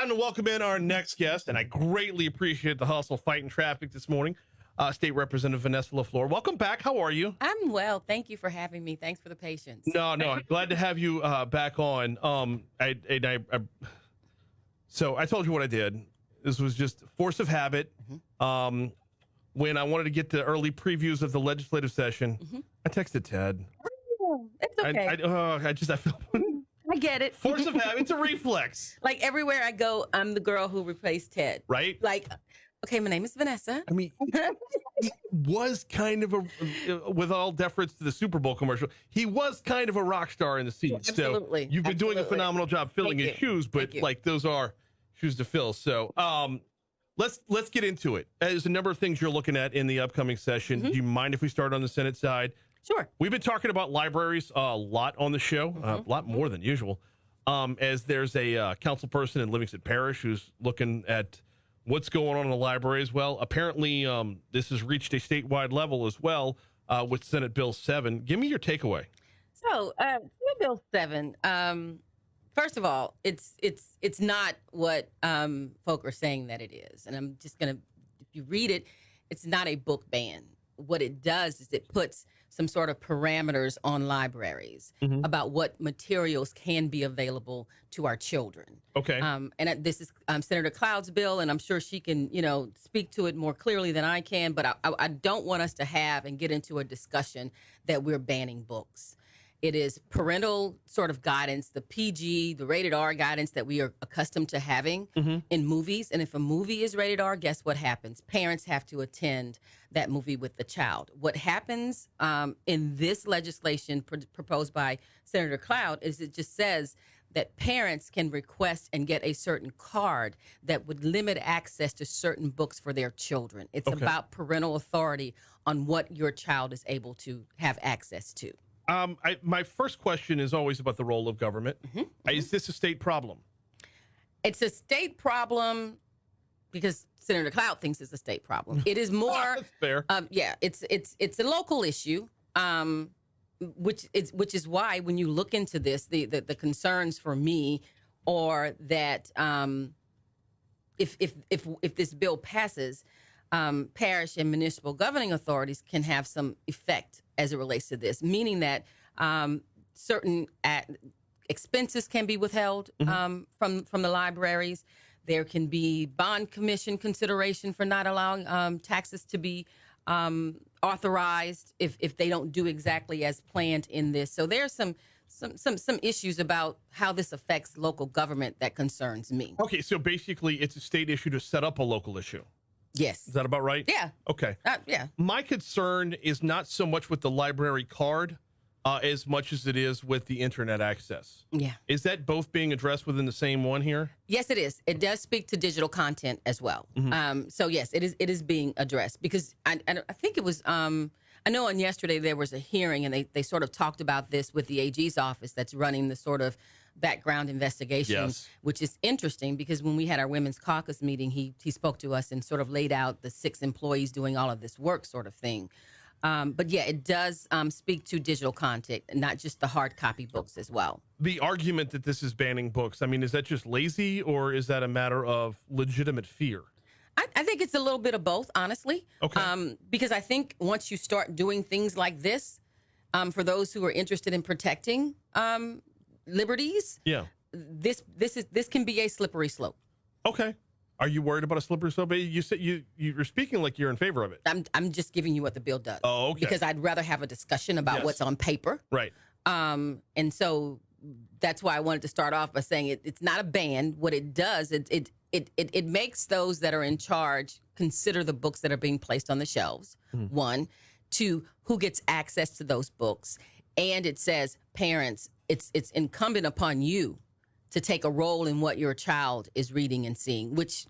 time to welcome in our next guest, and I greatly appreciate the hustle fighting traffic this morning. State Representative Vanessa Lafleur. Welcome back. How are you? I'm well. Thank you for having me. Thanks for the patience. No, I'm glad to have you back on. So I told you what I did. This was just force of habit. Mm-hmm. When I wanted to get the early previews of the legislative session, I texted Ted. It's okay. I feel I get it. force of habit. It's a reflex. Like everywhere I go, I'm the girl who replaced Ted. Right? Like, okay, my name is Vanessa. I mean, he was kind of a, with all deference to the Super Bowl commercial, he was kind of a rock star in the scene. Absolutely. So you've been doing a phenomenal job filling his shoes, but like those are shoes to fill. So let's get into it. There's a number of things you're looking at in the upcoming session. Do you mind if we start on the Senate side? Sure. We've been talking about libraries a lot on the show, a lot more than usual, as there's a council person in Livingston Parish who's looking at what's going on in the library as well. Apparently, this has reached a statewide level as well with Senate Bill 7. Give me your takeaway. So, Senate Bill 7, first of all, it's not what folk are saying that it is. And I'm just going to, if you read it, it's not a book ban. What it does is it puts some sort of parameters on libraries about what materials can be available to our children. Okay. And this is Senator Cloud's bill, and I'm sure she can, speak to it more clearly than I can. But I don't want us to have and get into a discussion that we're banning books. It is parental sort of guidance, the PG, the rated R guidance that we are accustomed to having in movies. And if a movie is rated R, guess what happens? Parents have to attend that movie with the child. What happens in this legislation proposed by Senator Cloud is it just says that parents can request and get a certain card that would limit access to certain books for their children. It's about parental authority on what your child is able to have access to. My first question is always about the role of government. Is this a state problem? It's a state problem because Senator Cloud thinks it's a state problem. It is more That's fair. It's a local issue, which is why when you look into this, the concerns for me are that if this bill passes, parish and municipal governing authorities can have some effect as it relates to this, meaning that certain expenses can be withheld from the libraries. There can be bond commission consideration for not allowing taxes to be authorized if they don't do exactly as planned in this. So there's some issues about how this affects local government that concerns me. Okay, so basically it's a state issue to set up a local issue. Yes. Is that about right? Yeah. Okay. Yeah. My concern is not so much with the library card as much as it is with the internet access. Yeah. Is that both being addressed within the same one here? Yes, it is. It does speak to digital content as well. So yes, it is being addressed because I think it was, I know on yesterday there was a hearing and they sort of talked about this with the AG's office that's running the sort of background investigation, which is interesting because when we had our Women's Caucus meeting, he spoke to us and sort of laid out the 6 employees doing all of this work sort of thing. But yeah, it does speak to digital content, not just the hard copy books as well. The argument that this is banning books, I mean, is that just lazy or is that a matter of legitimate fear? I think it's a little bit of both, honestly. Okay. Because I think once you start doing things like this, for those who are interested in protecting liberties, this can be a slippery slope. Okay. Are you worried about a slippery slope? You said you're speaking like you're in favor of it. I'm just giving you what the bill does. Oh, okay. Because I'd rather have a discussion about what's on paper. Right. And so that's why I wanted to start off by saying it's not a ban. What it does, it makes those that are in charge consider the books that are being placed on the shelves. 1, 2, who gets access to those books, and it says parents, it's incumbent upon you to take a role in what your child is reading and seeing, which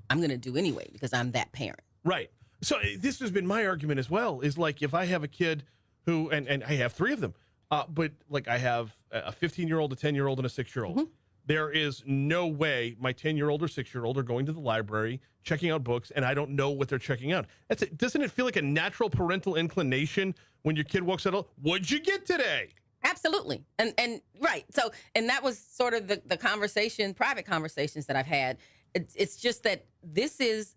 I'm going to do anyway because I'm that parent. Right. So this has been my argument as well, is like if I have a kid who, and I have 3 of them, but like I have a 15-year-old, a 10-year-old, and a 6-year-old. There is no way my 10-year-old or 6-year-old are going to the library, checking out books, and I don't know what they're checking out. Doesn't it feel like a natural parental inclination when your kid walks out, what'd you get today? Absolutely. And right. So, and that was sort of the conversation, private conversations that I've had. It's just that this is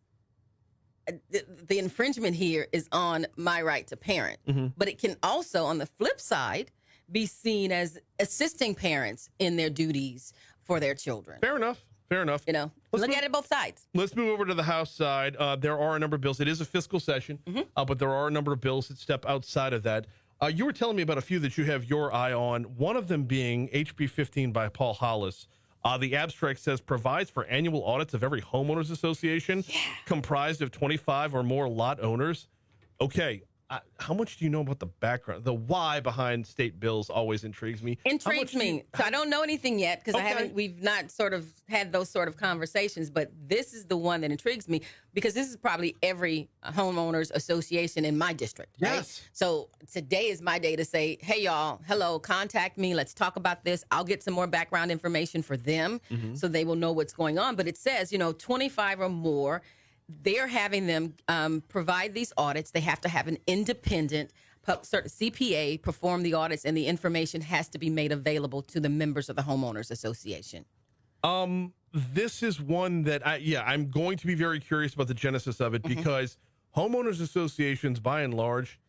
the infringement here is on my right to parent, but it can also, on the flip side, be seen as assisting parents in their duties for their children. Fair enough. Fair enough. You know, look at it both sides. Let's move over to the House side. There are a number of bills. It is a fiscal session, but there are a number of bills that step outside of that. You were telling me about a few that you have your eye on, one of them being HB 15 by Paul Hollis. The abstract says provides for annual audits of every homeowners association comprised of 25 or more lot owners. Okay. How much do you know about the background? The why behind state bills always intrigues me. So I don't know anything yet because we've not sort of had those sort of conversations, but this is the one that intrigues me because this is probably every homeowners association in my district. Right? Yes. So today is my day to say, hey, y'all, hello, contact me. Let's talk about this. I'll get some more background information for them so they will know what's going on. But it says, 25 or more. They're having them provide these audits. They have to have an independent certain CPA perform the audits, and the information has to be made available to the members of the homeowners association. This is one that I'm going to be very curious about the genesis of it because homeowners associations, by and large,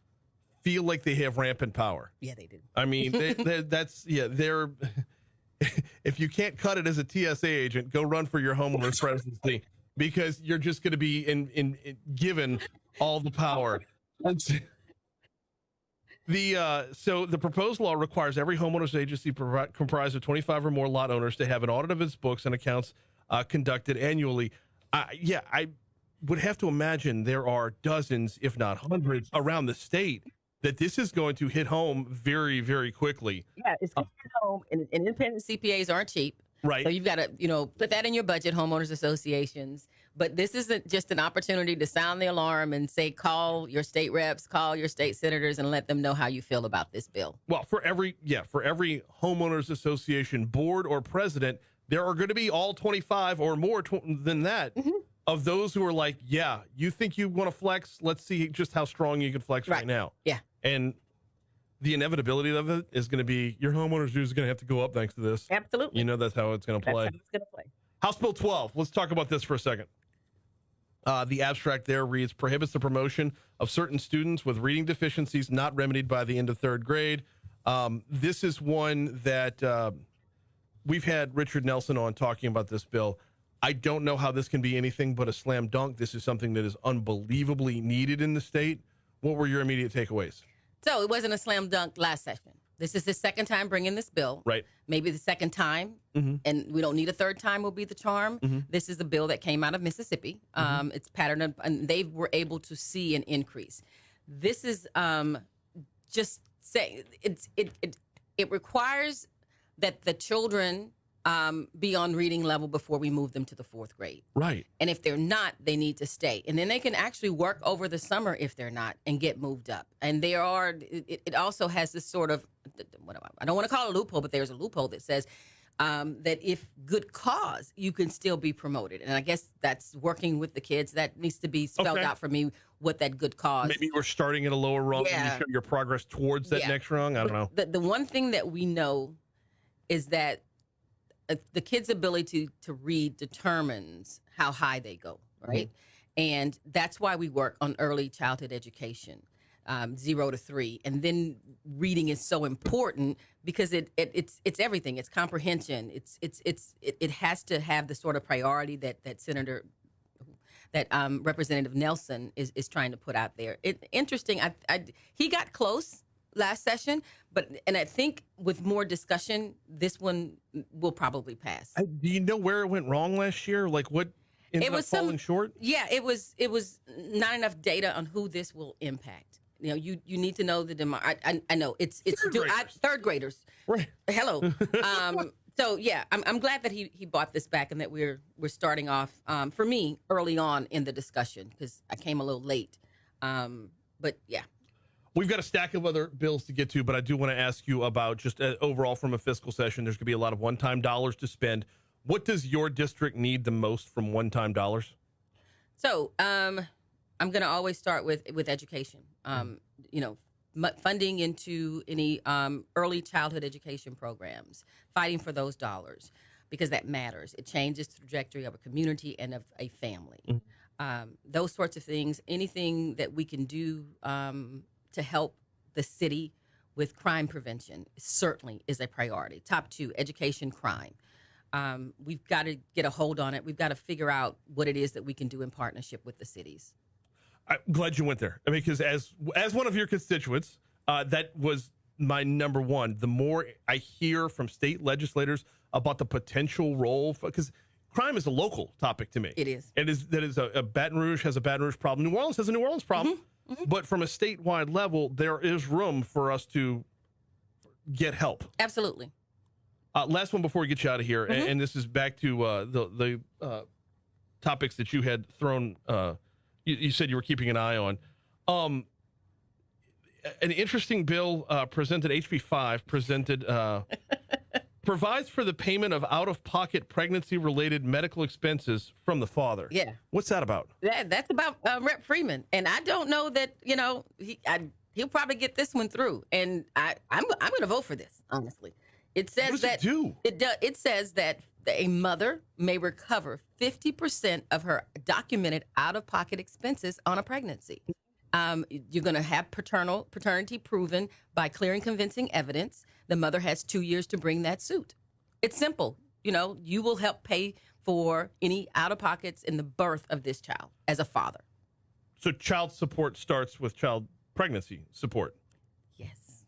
feel like they have rampant power. Yeah, they do. I mean, they're. If you can't cut it as a TSA agent, go run for your homeowners presidency. Because you're just going to be given all the power. So the proposed law requires every homeowners agency comprised of 25 or more lot owners to have an audit of its books and accounts conducted annually. I would have to imagine there are dozens, if not hundreds, around the state that this is going to hit home very, very quickly. Yeah, it's going to hit home, and independent CPAs aren't cheap. Right. So you've got to, put that in your budget, homeowners associations. But this isn't just an opportunity to sound the alarm and say, call your state reps, call your state senators, and let them know how you feel about this bill. Well, for every homeowners association board or president, there are going to be all 25 or more than that of those who are like, yeah, you think you want to flex? Let's see just how strong you can flex right now. Yeah. And the inevitability of it is going to be your homeowners dues is going to have to go up thanks to this. Absolutely. That's how it's going to play. That's how it's going to play. House Bill 12. Let's talk about this for a second. The abstract there reads, prohibits the promotion of certain students with reading deficiencies not remedied by the end of third grade. This is one that we've had Richard Nelson on talking about this bill. I don't know how this can be anything but a slam dunk. This is something that is unbelievably needed in the state. What were your immediate takeaways? So it wasn't a slam dunk last session. This is the second time bringing this bill. Right. Maybe the second time, and we don't need a third time will be the charm. This is a bill that came out of Mississippi. It's patterned, and they were able to see an increase. This is just saying it requires that the children be on reading level before we move them to the fourth grade. Right. And if they're not, they need to stay. And then they can actually work over the summer if they're not and get moved up. And it also has this sort of, I don't want to call it a loophole, but there's a loophole that says that if good cause, you can still be promoted. And I guess that's working with the kids. That needs to be spelled out for me, what that good cause. Maybe we're starting at a lower rung and you show your progress towards that next rung. I don't know. The one thing that we know is that the kid's ability to read determines how high they go, right? And that's why we work on early childhood education, 0 to 3. And then reading is so important because it's everything. It's comprehension. It has to have the sort of priority that Representative Nelson is trying to put out there. Interesting. He got close last session, and I think with more discussion, this one will probably pass. Do you know where it went wrong last year? Like what ended up falling short? Yeah, it was not enough data on who this will impact. You need to know the demand. I know it's third graders. Right. Hello. So yeah, I'm glad that he brought this back and that we're starting off for me early on in the discussion because I came a little late. But yeah. We've got a stack of other bills to get to, but I do want to ask you about just overall from a fiscal session. There's going to be a lot of one-time dollars to spend. What does your district need the most from one-time dollars? So I'm going to always start with education. funding into any early childhood education programs, fighting for those dollars, because that matters. It changes the trajectory of a community and of a family. Those sorts of things, anything that we can do to help the city with crime prevention certainly is a priority. Top 2, education, crime. We've got to get a hold on it. We've got to figure out what it is that we can do in partnership with the cities. I'm glad you went there. I mean, because as one of your constituents, that was my number one. The more I hear from state legislators about the potential role, because crime is a local topic to me. It is. That is a Baton Rouge has a Baton Rouge problem. New Orleans has a New Orleans problem. But from a statewide level, there is room for us to get help. Absolutely. Last one before we get you out of here, and this is back to the topics that you had thrown. You said you were keeping an eye on. An interesting bill presented, HB 5, presented provides for the payment of out-of-pocket pregnancy-related medical expenses from the father. Yeah. What's that about? That's about Rep. Freeman, and I don't know that he'll probably get this one through, and I'm going to vote for this. Honestly, it says what does it do? It says that a mother may recover 50% of her documented out-of-pocket expenses on a pregnancy. You're going to have paternity proven by clear and convincing evidence. The mother has 2 years to bring that suit. It's simple. You will help pay for any out-of-pockets in the birth of this child as a father. So child support starts with child pregnancy support. Yes.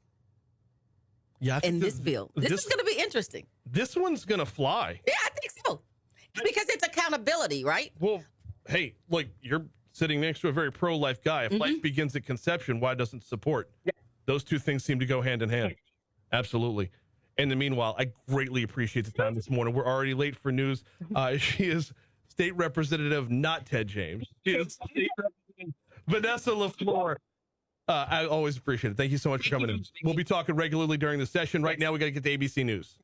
Yeah. In this bill. This is going to be interesting. This one's going to fly. Yeah, I think so. Because it's accountability, right? Well, hey, look, you're sitting next to a very pro-life guy. If life begins at conception, why doesn't support? Yeah. Those two things seem to go hand in hand. Absolutely. In the meanwhile, I greatly appreciate the time this morning. We're already late for news. She is State Representative, not Ted James. She is State Representative Vanessa Lafleur. I always appreciate it. Thank you so much for coming in. We'll be talking regularly during the session. Right now, we got to get to ABC News.